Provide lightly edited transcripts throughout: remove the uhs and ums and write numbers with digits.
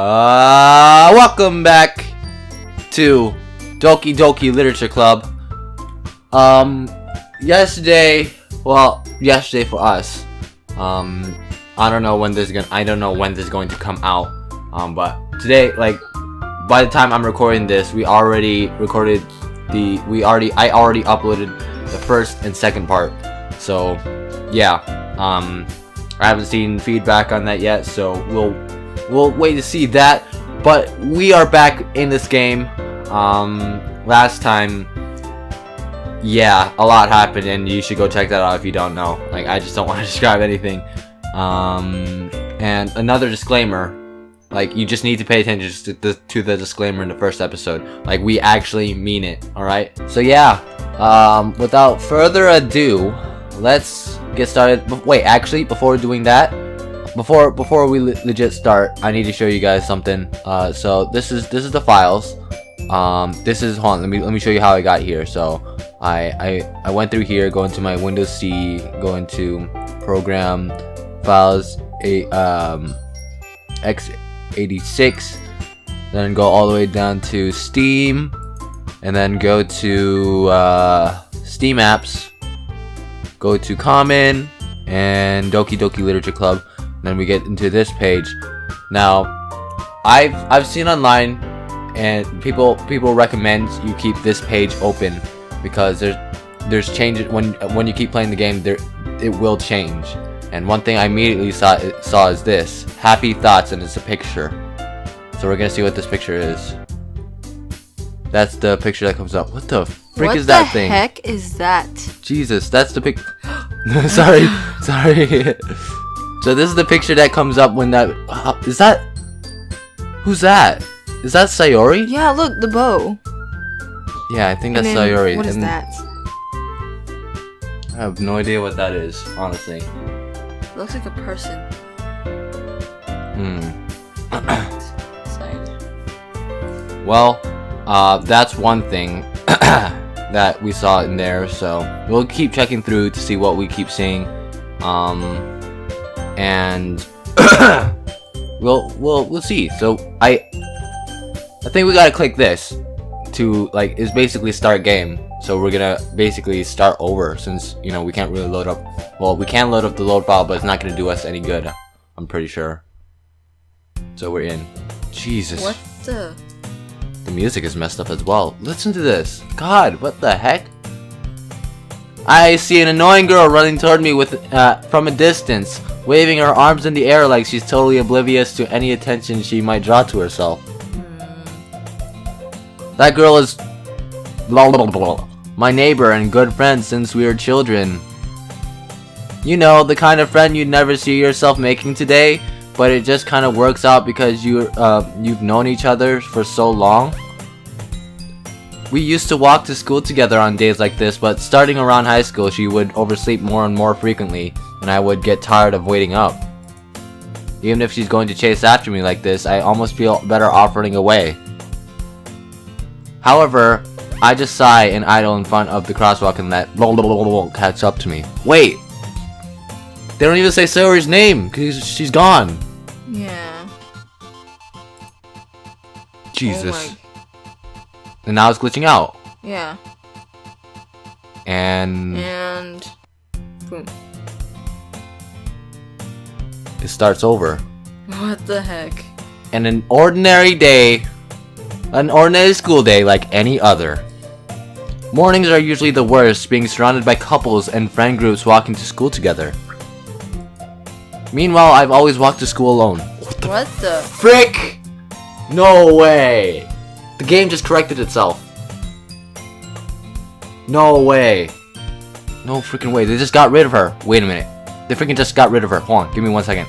Welcome back to Doki Doki Literature Club. Yesterday for us. I don't know when this is going to come out. But today, like, by the time I'm recording this, I already uploaded the first and second part. So, yeah. I haven't seen feedback on that yet, so we'll wait to see that. But we are back in this game. Last time, yeah, a lot happened, and you should go check that out if you don't know. Like, I just don't want to describe anything. And another disclaimer, like, you just need to pay attention to the disclaimer in the first episode. Like, we actually mean it, alright? So yeah, without further ado, let's get started. Wait, actually, before doing that, before we legit start, I need to show you guys something. So this is the files. Hold on, let me show you how I got here. So I went through here, go into my Windows C, go into Program, Files, x86, then go all the way down to Steam, and then go to Steam Apps, go to Common and Doki Doki Literature Club. Then we get into this page. Now, I've seen online, and people recommend you keep this page open because there's changes when you keep playing the game. It will change. And one thing I immediately saw is this happy thoughts, and it's a picture. So we're gonna see what this picture is. That's the picture that comes up. What the frick is that thing? What the heck is that? Jesus, that's the pic. sorry. So this is the picture that comes up when that. Is that? Who's that? Is that Sayori? Yeah, look, the bow. Yeah, I think that's Sayori. What is that? I have no idea what that is, honestly. It looks like a person. Well, that's one thing that we saw in there. So we'll keep checking through to see what we keep seeing. And we'll see. So I think we gotta click this to, like, is basically start game. So we're gonna basically start over, since we can't really load up. Well, we can load up the load file, but it's not gonna do us any good, I'm pretty sure. So we're in. Jesus. What the? The music is messed up as well. Listen to this. God, what the heck? I see an annoying girl running toward me from a distance, waving her arms in the air like she's totally oblivious to any attention she might draw to herself. That girl is blah, blah, blah, my neighbor and good friend since we were children. You know, the kind of friend you'd never see yourself making today, but it just kind of works out because you've known each other for so long. We used to walk to school together on days like this, but starting around high school, she would oversleep more and more frequently, and I would get tired of waiting up. Even if she's going to chase after me like this, I almost feel better offering away. However, I just sigh and idle in front of the crosswalk and let catch up to me. Wait! They don't even say Sayori's name, because she's gone. Yeah. Jesus. And now it's glitching out. Yeah. And boom. It starts over. What the heck? And an ordinary school day like any other. Mornings are usually the worst, being surrounded by couples and friend groups walking to school together. Meanwhile, I've always walked to school alone. What the frick? No way! The game just corrected itself. No way. No freaking way. They just got rid of her. Wait a minute. They freaking just got rid of her. Hold on. Give me 1 second.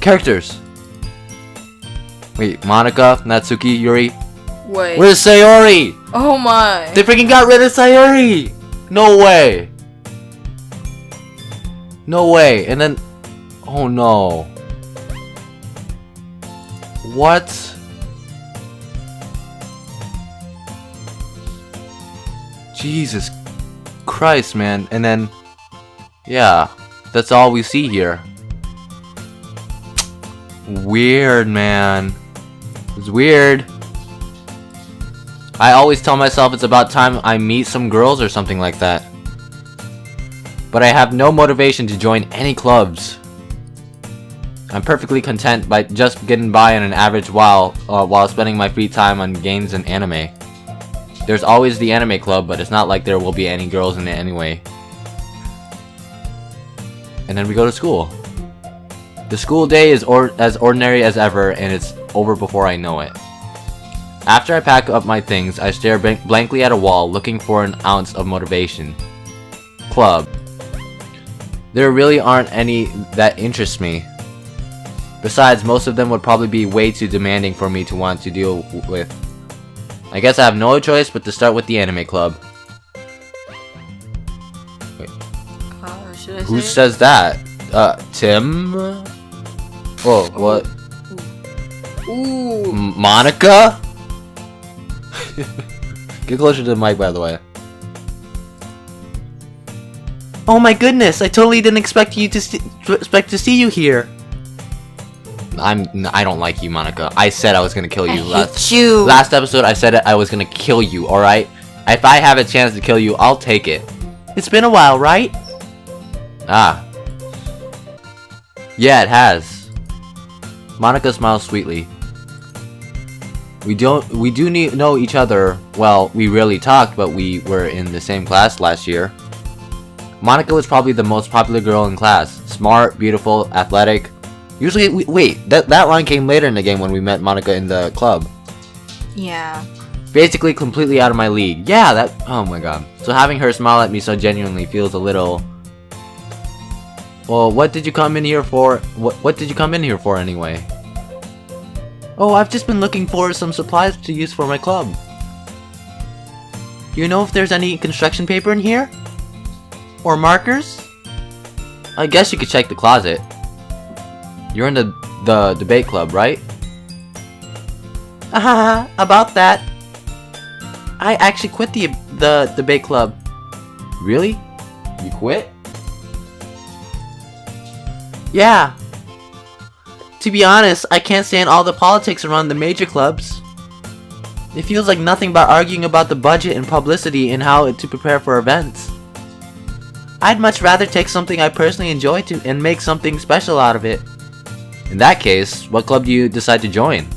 Characters. Wait. Monica, Natsuki, Yuri. Wait. Where's Sayori? Oh my. They freaking got rid of Sayori. No way. No way. And then... Oh no. What? Jesus Christ, man. And then, yeah, that's all we see here. Weird, man. It's weird. I always tell myself it's about time I meet some girls or something like that. But I have no motivation to join any clubs. I'm perfectly content by just getting by on an average while spending my free time on games and anime. There's always the anime club, but it's not like there will be any girls in it anyway. And then we go to school. The school day is as ordinary as ever, and it's over before I know it. After I pack up my things, I stare blankly at a wall, looking for an ounce of motivation. Club. There really aren't any that interest me. Besides, most of them would probably be way too demanding for me to want to deal with. I guess I have no choice but to start with the anime club. Wait. Should I Who say says that? Tim? Whoa, what? Ooh. Monica? Get closer to the mic, by the way. Oh my goodness! I totally didn't expect to see you here. I don't like you, Monica. I said I was gonna kill you. Last episode, I said I was gonna kill you. All right. If I have a chance to kill you, I'll take it. It's been a while, right? Ah. Yeah, it has. Monica smiles sweetly. We do know each other. Well, we rarely talked, but we were in the same class last year. Monica was probably the most popular girl in class. Smart, beautiful, athletic. Usually, wait, that line came later in the game when we met Monica in the club. Yeah. Basically, completely out of my league. Yeah, that. Oh my god. So having her smile at me so genuinely feels a little. Well, what did you come in here for? What did you come in here for anyway? Oh, I've just been looking for some supplies to use for my club. Do you know if there's any construction paper in here? Or markers? I guess you could check the closet. You're in the debate club, right? Haha, about that. I actually quit the debate club. Really? You quit? Yeah. To be honest, I can't stand all the politics around the major clubs. It feels like nothing but arguing about the budget and publicity and how to prepare for events. I'd much rather take something I personally enjoy and make something special out of it. In that case, what club do you decide to join?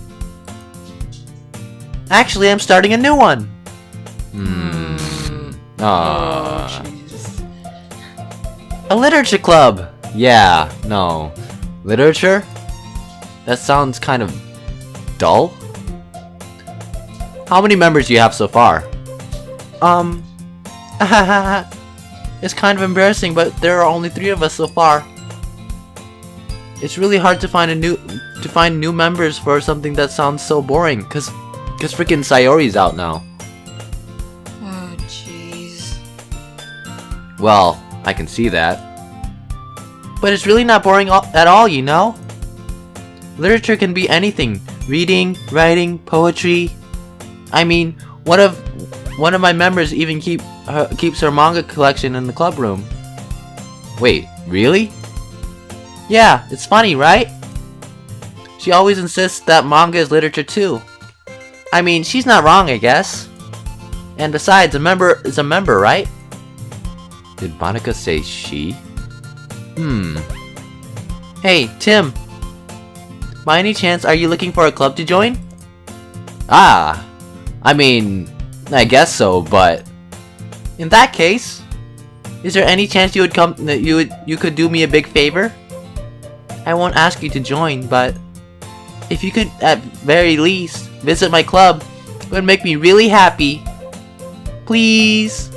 Actually, I'm starting a new one. Oh, jeez. A literature club. Yeah, no. Literature? That sounds kind of dull. How many members do you have so far? It's kind of embarrassing, but there are only 3 of us so far. It's really hard to find new members for something that sounds so boring, cause freaking Sayori's out now. Oh, jeez. Well, I can see that. But it's really not boring at all, you know? Literature can be anything. Reading, writing, poetry. I mean, one of my members even keeps her manga collection in the club room. Wait, really? Yeah, it's funny, right? She always insists that manga is literature too. I mean, she's not wrong, I guess. And besides, a member is a member, right? Did Monica say she? Hey, Tim. By any chance, are you looking for a club to join? Ah, I mean, I guess so, but in that case, is there any chance you could do me a big favor? I won't ask you to join, but if you could at very least visit my club, it would make me really happy. Please.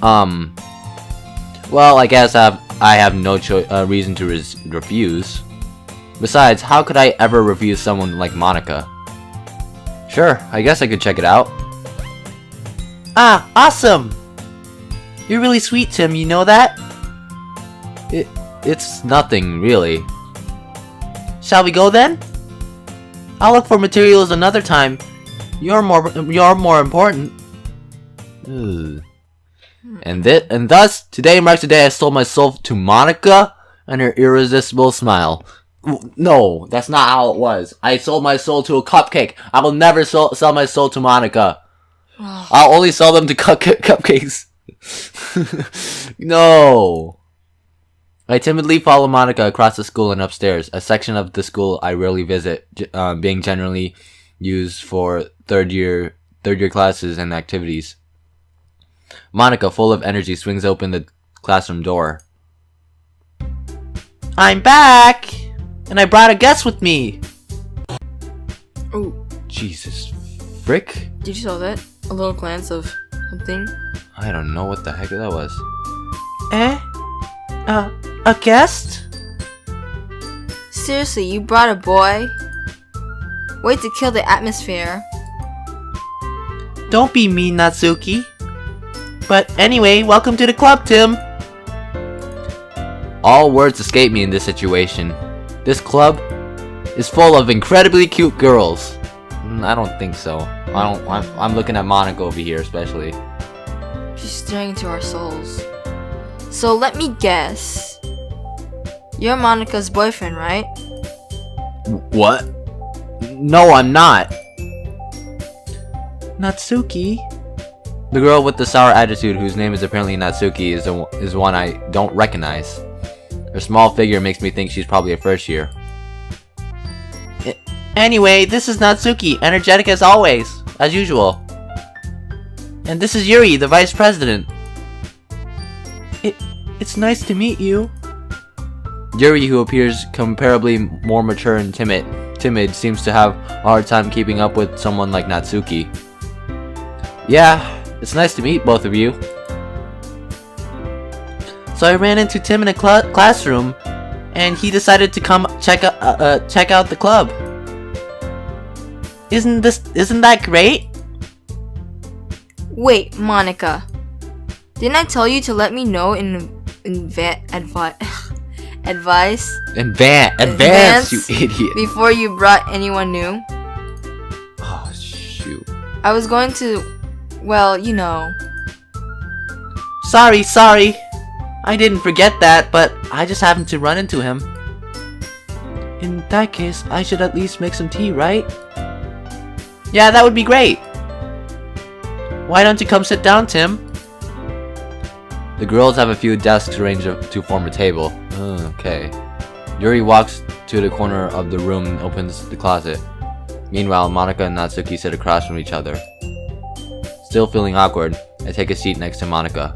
Well, I guess I have no reason to refuse. Besides, how could I ever refuse someone like Monica? Sure, I guess I could check it out. Ah, awesome! You're really sweet, Tim, you know that? It's nothing, really. Shall we go then? I'll look for materials another time. You're more important. Ugh. And thus, today marks the day I sold my soul to Monica and her irresistible smile. No, that's not how it was. I sold my soul to a cupcake. I will never sell my soul to Monica. I'll only sell them to cupcakes. No. I timidly follow Monica across the school and upstairs, a section of the school I rarely visit, being generally used for third year classes and activities. Monica, full of energy, swings open the classroom door. I'm back! And I brought a guest with me! Oh. Jesus frick? Did you saw that? A little glance of something? I don't know what the heck that was. A guest? Seriously, you brought a boy? Way to kill the atmosphere. Don't be mean, Natsuki. But anyway, welcome to the club, Tim. All words escape me in this situation. This club is full of incredibly cute girls. I don't think so. I'm looking at Monica over here, especially. She's staring into our souls. So let me guess. You're Monica's boyfriend, right? What? No, I'm not. Natsuki? The girl with the sour attitude, whose name is apparently Natsuki, is one I don't recognize. Her small figure makes me think she's probably a first year. Anyway, this is Natsuki, energetic as always, as usual. And this is Yuri, the vice president. It's nice to meet you. Yuri, who appears comparably more mature and timid, seems to have a hard time keeping up with someone like Natsuki. Yeah, it's nice to meet both of you. So I ran into Tim in a classroom, and he decided to come check out the club. Isn't that great? Wait, Monica. Didn't I tell you to let me know in advice, you idiot. before you brought anyone new? Oh, shoot. I was going to, well, you know. Sorry. I didn't forget that, but I just happened to run into him. In that case, I should at least make some tea, right? Yeah, that would be great. Why don't you come sit down, Tim? The girls have a few desks arranged to form a table. Okay. Yuri walks to the corner of the room and opens the closet. Meanwhile, Monica and Natsuki sit across from each other. Still feeling awkward, I take a seat next to Monica.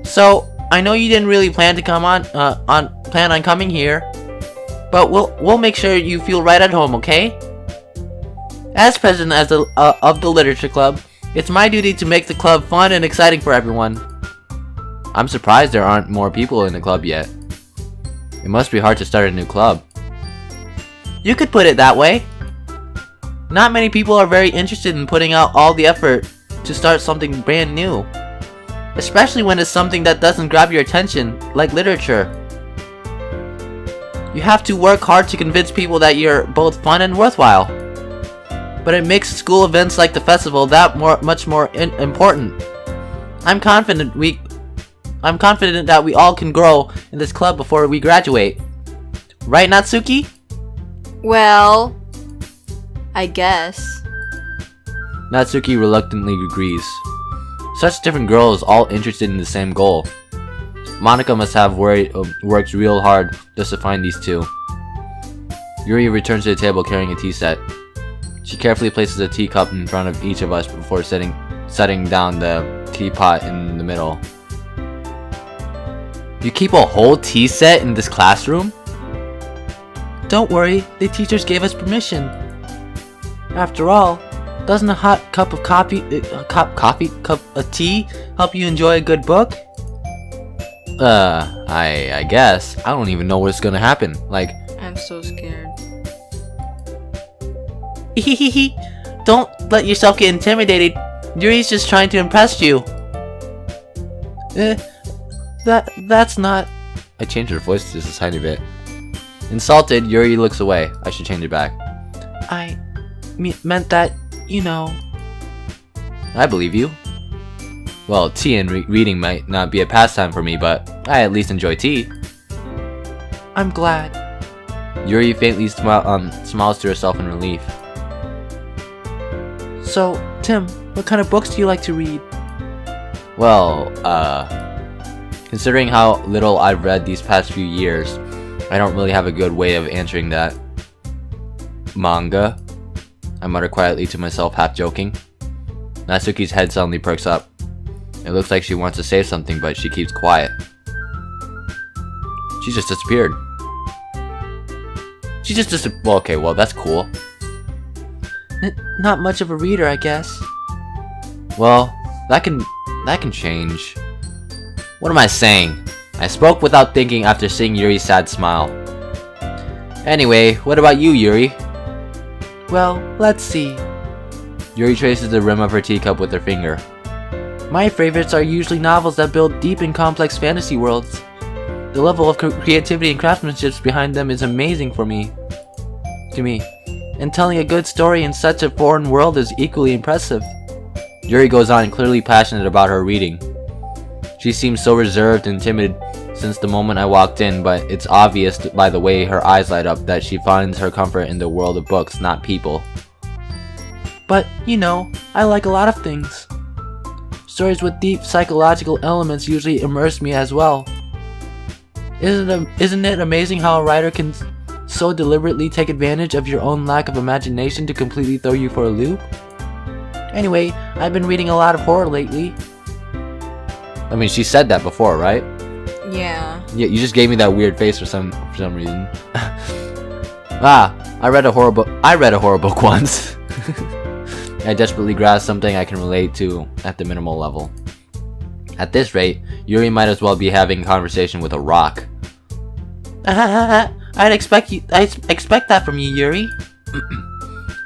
So, I know you didn't really plan to come plan on coming here, but we'll make sure you feel right at home, okay? As president of the Literature Club, it's my duty to make the club fun and exciting for everyone. I'm surprised there aren't more people in the club yet. It must be hard to start a new club. You could put it that way. Not many people are very interested in putting out all the effort to start something brand new. Especially when it's something that doesn't grab your attention, like literature. You have to work hard to convince people that you're both fun and worthwhile. But it makes school events like the festival that much more important. I'm confident that we all can grow in this club before we graduate. Right, Natsuki? Well, I guess. Natsuki reluctantly agrees. Such different girls, all interested in the same goal. Monica must have worked real hard just to find these two. Yuri returns to the table carrying a tea set. She carefully places a teacup in front of each of us before setting down the teapot in the middle. You keep a whole tea set in this classroom? Don't worry, the teachers gave us permission. After all, doesn't a hot cup of cup of tea help you enjoy a good book? I guess. I don't even know what's gonna happen. Like, I'm so scared. Don't let yourself get intimidated. Yuri's just trying to impress you. That's not... I changed her voice just a tiny bit. Insulted, Yuri looks away. I should change it back. I meant that, you know... I believe you. Well, tea and reading might not be a pastime for me, but I at least enjoy tea. I'm glad. Yuri faintly smiles to herself in relief. So, Tim, what kind of books do you like to read? Well, considering how little I've read these past few years, I don't really have a good way of answering that. Manga? I mutter quietly to myself, half joking. Natsuki's head suddenly perks up. It looks like she wants to say something, but she keeps quiet. She just disappeared. Well, okay, well, that's cool. Not much of a reader, I guess. Well, that can change. What am I saying? I spoke without thinking after seeing Yuri's sad smile. Anyway, what about you, Yuri? Well, let's see. Yuri traces the rim of her teacup with her finger. My favorites are usually novels that build deep and complex fantasy worlds. The level of creativity and craftsmanship behind them is amazing to me. And telling a good story in such a foreign world is equally impressive. Yuri goes on, clearly passionate about her reading. She seems so reserved and timid since the moment I walked in, but it's obvious by the way her eyes light up that she finds her comfort in the world of books, not people. But, you know, I like a lot of things. Stories with deep psychological elements usually immerse me as well. Isn't it amazing how a writer can so deliberately take advantage of your own lack of imagination to completely throw you for a loop? Anyway, I've been reading a lot of horror lately. I mean, she said that before, right? Yeah. Yeah, you just gave me that weird face for some reason. I read a horror book once. I desperately grasped something I can relate to at the minimal level. At this rate, Yuri might as well be having a conversation with a rock. I'd expect that from you, Yuri.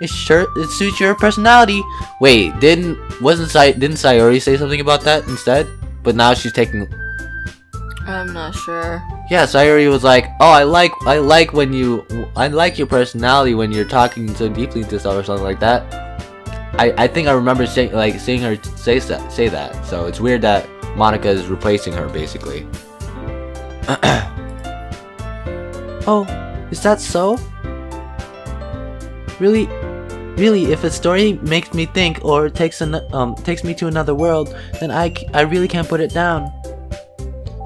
It suits your personality. Wait, didn't Sayori say something about that instead? But now she's taking. I'm not sure. Yeah, Sayori was like, "Oh, I like your personality when you're talking so deeply into stuff," or something like that. I think I remember seeing her say that. So it's weird that Monica is replacing her, basically. Oh, is that so? Really, if a story makes me think or takes me to another world, then I really can't put it down.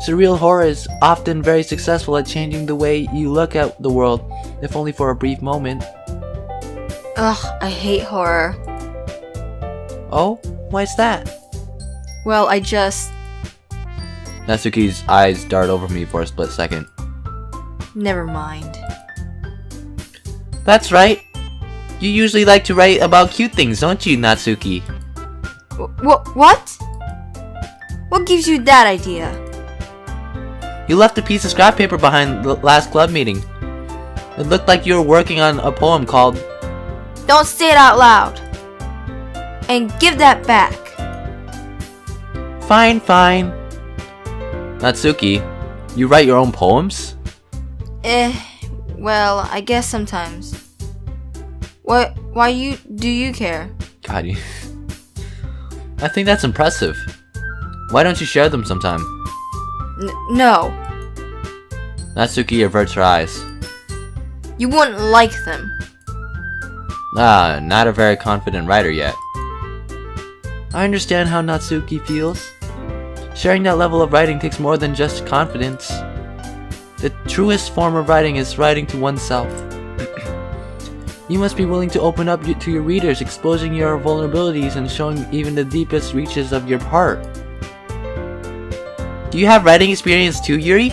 Surreal horror is often very successful at changing the way you look at the world, if only for a brief moment. Ugh, I hate horror. Oh, why's that? Well, I just... Natsuki's eyes dart over me for a split second. Never mind. That's right. You usually like to write about cute things, don't you, Natsuki? What? What gives you that idea? You left a piece of scrap paper behind the last club meeting. It looked like you were working on a poem called... Don't say it out loud! And give that back! Fine. Natsuki, you write your own poems? Well, I guess sometimes. Why do you care? God, I think that's impressive. Why don't you share them sometime? No. Natsuki averts her eyes. You wouldn't like them. Not a very confident writer yet. I understand how Natsuki feels. Sharing that level of writing takes more than just confidence. The truest form of writing is writing to oneself. You must be willing to open up to your readers, exposing your vulnerabilities and showing even the deepest reaches of your heart. Do you have writing experience too, Yuri?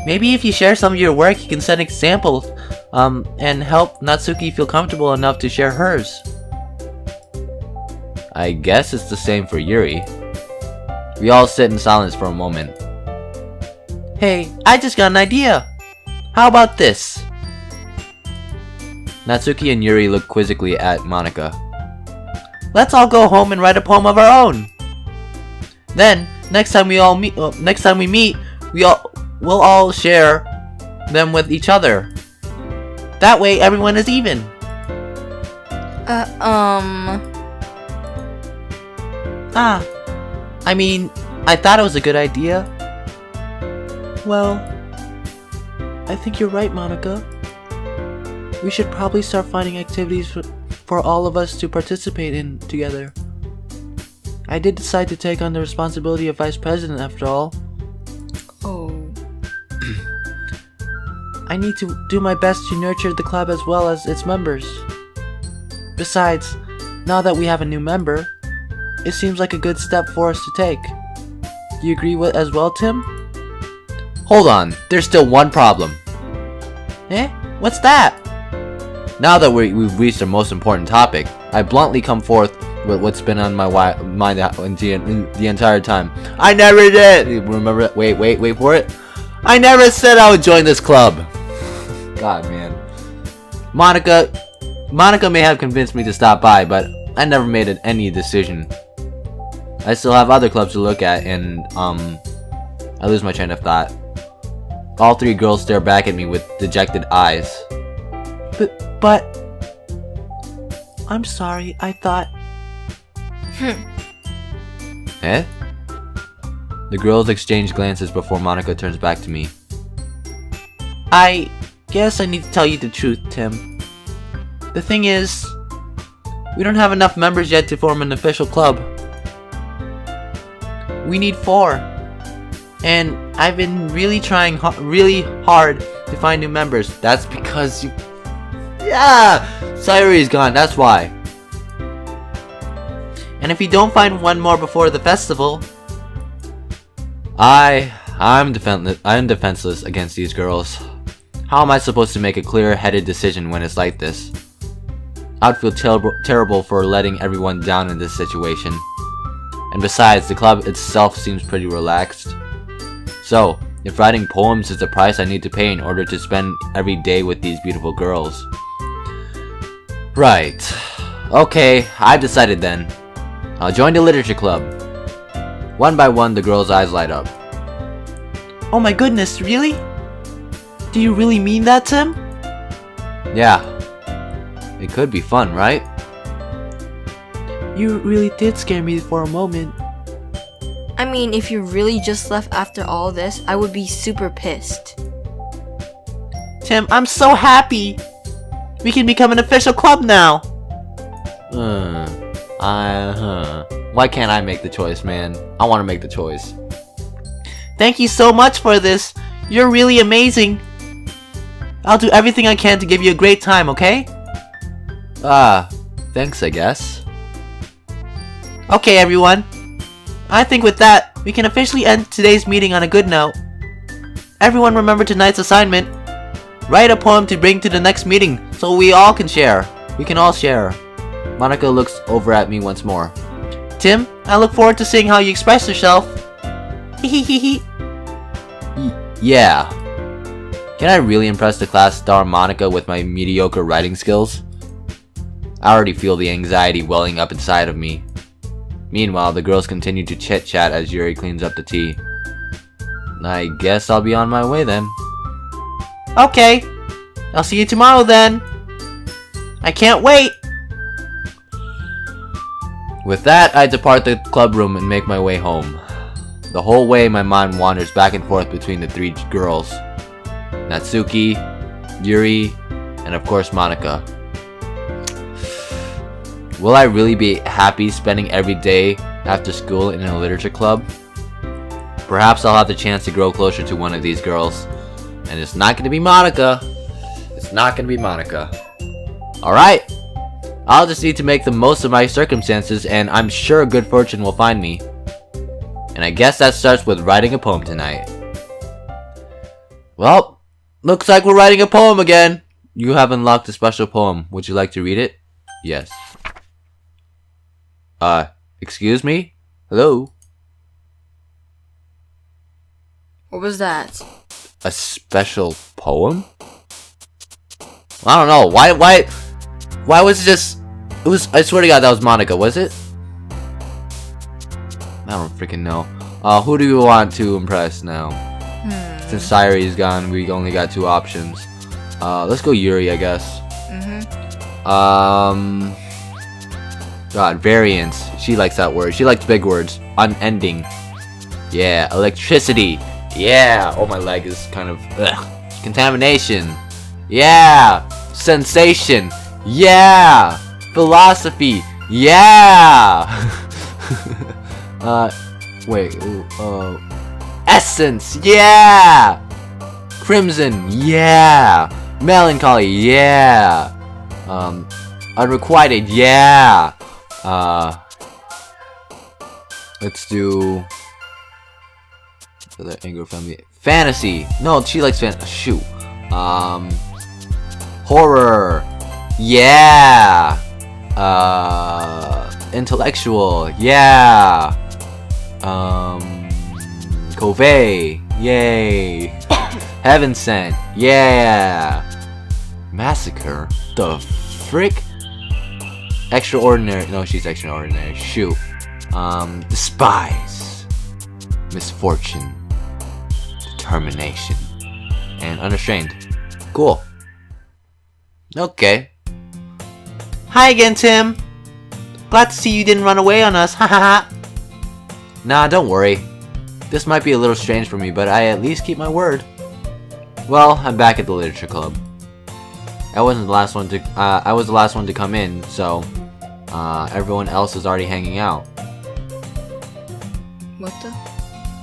Maybe if you share some of your work, you can set examples and help Natsuki feel comfortable enough to share hers. I guess it's the same for Yuri. We all sit in silence for a moment. Hey, I just got an idea! How about this? Natsuki and Yuri look quizzically at Monica. Let's all go home and write a poem of our own. Then, next time we meet, we'll all share them with each other. That way, everyone is even. I mean, I thought it was a good idea. Well, I think you're right, Monica. We should probably start finding activities for all of us to participate in together. I did decide to take on the responsibility of vice president after all. Oh. I need to do my best to nurture the club as well as its members. Besides, now that we have a new member, it seems like a good step for us to take. Do you agree with as well, Tim? Hold on, there's still one problem. Eh? What's that? Now that we've reached our most important topic, I bluntly come forth with what's been on my mind the entire time. I never did! Remember that? Wait for it. I never said I would join this club! God, man. Monica may have convinced me to stop by, but I never made any decision. I still have other clubs to look at, and, I lose my train of thought. All three girls stare back at me with dejected eyes. But... I'm sorry, I thought... Eh? The girls exchange glances before Monica turns back to me. I guess I need to tell you the truth, Tim. The thing is, we don't have enough members yet to form an official club. We need 4. And I've been really trying really hard to find new members. That's because you... Yeah! Sayuri's gone, that's why. And if you don't find one more before the festival... I'm defenseless against these girls. How am I supposed to make a clear-headed decision when it's like this? I'd feel terrible for letting everyone down in this situation. And besides, the club itself seems pretty relaxed. So, if writing poems is the price I need to pay in order to spend every day with these beautiful girls. Right. Okay, I've decided then. I'll join the literature club. One by one, the girls' eyes light up. Oh my goodness, really? Do you really mean that, Tim? Yeah. It could be fun, right? You really did scare me for a moment. I mean, if you really just left after all this, I would be super pissed. Tim, I'm so happy! We can become an official club now! Why can't I make the choice, man? I want to make the choice. Thank you so much for this. You're really amazing. I'll do everything I can to give you a great time, okay? Thanks, I guess. Okay, everyone. I think with that, we can officially end today's meeting on a good note. Everyone remember tonight's assignment. Write a poem to bring to the next meeting so we all can share. We can all share. Monica looks over at me once more. Tim, I look forward to seeing how you express yourself. Yeah. Can I really impress the class star Monica with my mediocre writing skills? I already feel the anxiety welling up inside of me. Meanwhile, the girls continue to chit-chat as Yuri cleans up the tea. I guess I'll be on my way then. Okay. I'll see you tomorrow then. I can't wait. With that, I depart the club room and make my way home. The whole way, my mind wanders back and forth between the 3 girls. Natsuki, Yuri, and of course Monica. Will I really be happy spending every day after school in a literature club? Perhaps I'll have the chance to grow closer to one of these girls. And it's not going to be Monica. It's not going to be Monica. Alright. I'll just need to make the most of my circumstances, and I'm sure good fortune will find me. And I guess that starts with writing a poem tonight. Well, looks like we're writing a poem again. You have unlocked a special poem. Would you like to read it? Yes. Excuse me? Hello? What was that? A special poem? I don't know. Why was it just... It was... I swear to God, that was Monica, was it? I don't freaking know. Who do you want to impress now? Since Sayuri's gone, we only got 2 options. Let's go Yuri, I guess. God, variance. She likes that word. She likes big words. Unending. Yeah, electricity. Yeah. Oh, my leg is kind of Contamination. Yeah. Sensation. Yeah. Philosophy. Yeah. Wait. Essence. Yeah. Crimson. Yeah. Melancholy. Yeah. Unrequited. Yeah. Let's do the anger family. Fantasy. No, she likes shoot. Horror. Yeah. Intellectual. Yeah. Covey. Yay. Heaven sent. Yeah. Massacre. The frick? Extraordinary. No, she's extraordinary. Shoot. Despise. Misfortune. Determination. And unrestrained. Cool. Okay. Hi again, Tim. Glad to see you didn't run away on us. Ha ha ha. Nah, don't worry. This might be a little strange for me, but I at least keep my word. Well, I'm back at the literature club. I was the last one to come in, so everyone else is already hanging out. What the?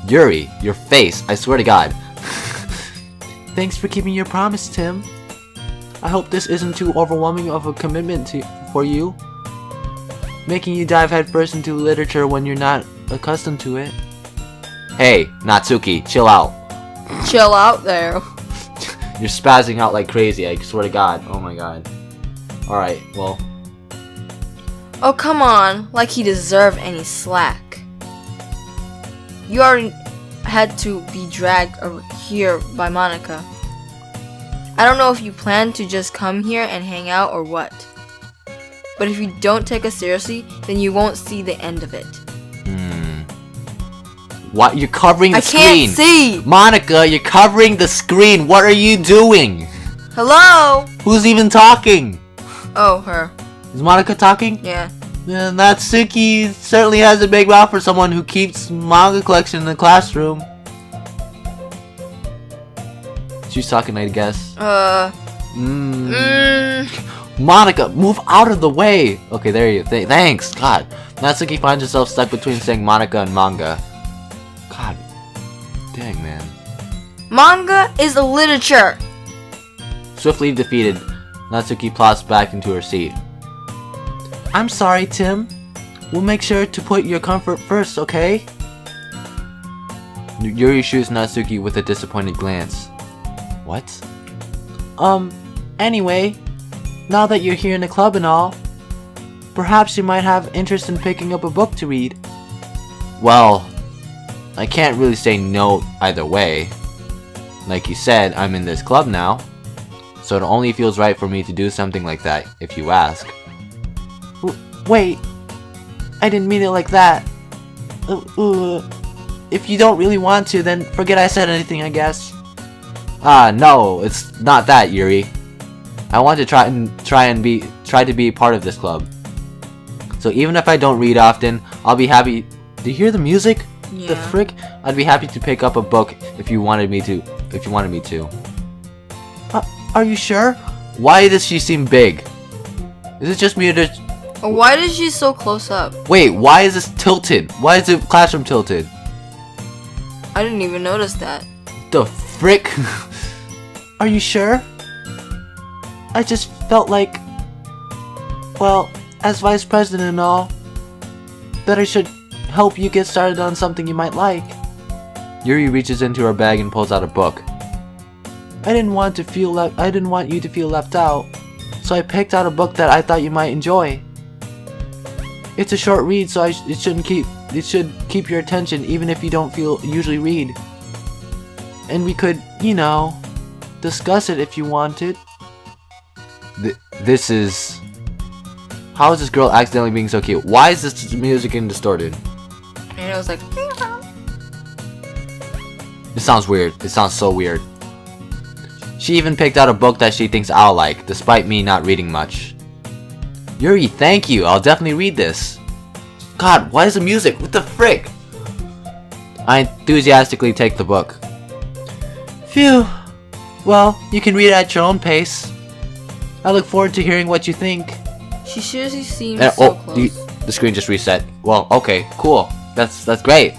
Yuri, your face, I swear to God. Thanks for keeping your promise, Tim. I hope this isn't too overwhelming of a commitment for you. Making you dive headfirst into literature when you're not accustomed to it. Hey, Natsuki, chill out. Chill out there. You're spazzing out like crazy, I swear to God. Oh my God. Alright, well. Oh, come on. Like he deserved any slack. You already had to be dragged here by Monica. I don't know if you plan to just come here and hang out or what. But if you don't take us seriously, then you won't see the end of it. What? You're covering the screen. I can't see! Monica, you're covering the screen. What are you doing? Hello? Who's even talking? Oh, her. Is Monica talking? Yeah. Natsuki certainly has a big mouth for someone who keeps manga collection in the classroom. She's talking, I guess. Monica, move out of the way. Okay, there you. Thanks. God, Natsuki finds herself stuck between saying Monica and manga. God, dang man. Manga is a literature. Swiftly defeated, Natsuki plops back into her seat. I'm sorry, Tim. We'll make sure to put your comfort first, okay? Yuri shoots Natsuki with a disappointed glance. What? Anyway, now that you're here in the club and all, perhaps you might have interest in picking up a book to read. Well, I can't really say no either way. Like you said, I'm in this club now, so it only feels right for me to do something like that, if you ask. Wait, I didn't mean it like that. If you don't really want to, then forget I said anything, I guess. No, it's not that, Yuri. I want to try to be part of this club. So even if I don't read often, I'll be happy. Do you hear the music? Yeah. The frick? I'd be happy to pick up a book if you wanted me to. Are you sure? Why does she seem big? Is it just me or does... Why is she so close up? Wait, why is this tilted? Why is the classroom tilted? I didn't even notice that. The frick? Are you sure? I just felt like, well, as vice president and all, that I should help you get started on something you might like. Yuri reaches into her bag and pulls out a book. I didn't want you to feel left out, so I picked out a book that I thought you might enjoy. It's a short read, so it should keep your attention even if you don't usually read. And we could, you know, discuss it if you wanted. This is... How is this girl accidentally being so cute? Why is this music getting distorted? And it was like... It sounds weird. It sounds so weird. She even picked out a book that she thinks I'll like, despite me not reading much. Yuri, thank you. I'll definitely read this. God, why is the music? What the frick? I enthusiastically take the book. Phew. Well, you can read it at your own pace. I look forward to hearing what you think. She seriously seems And, so close. the screen just reset. Well, okay, cool. That's great.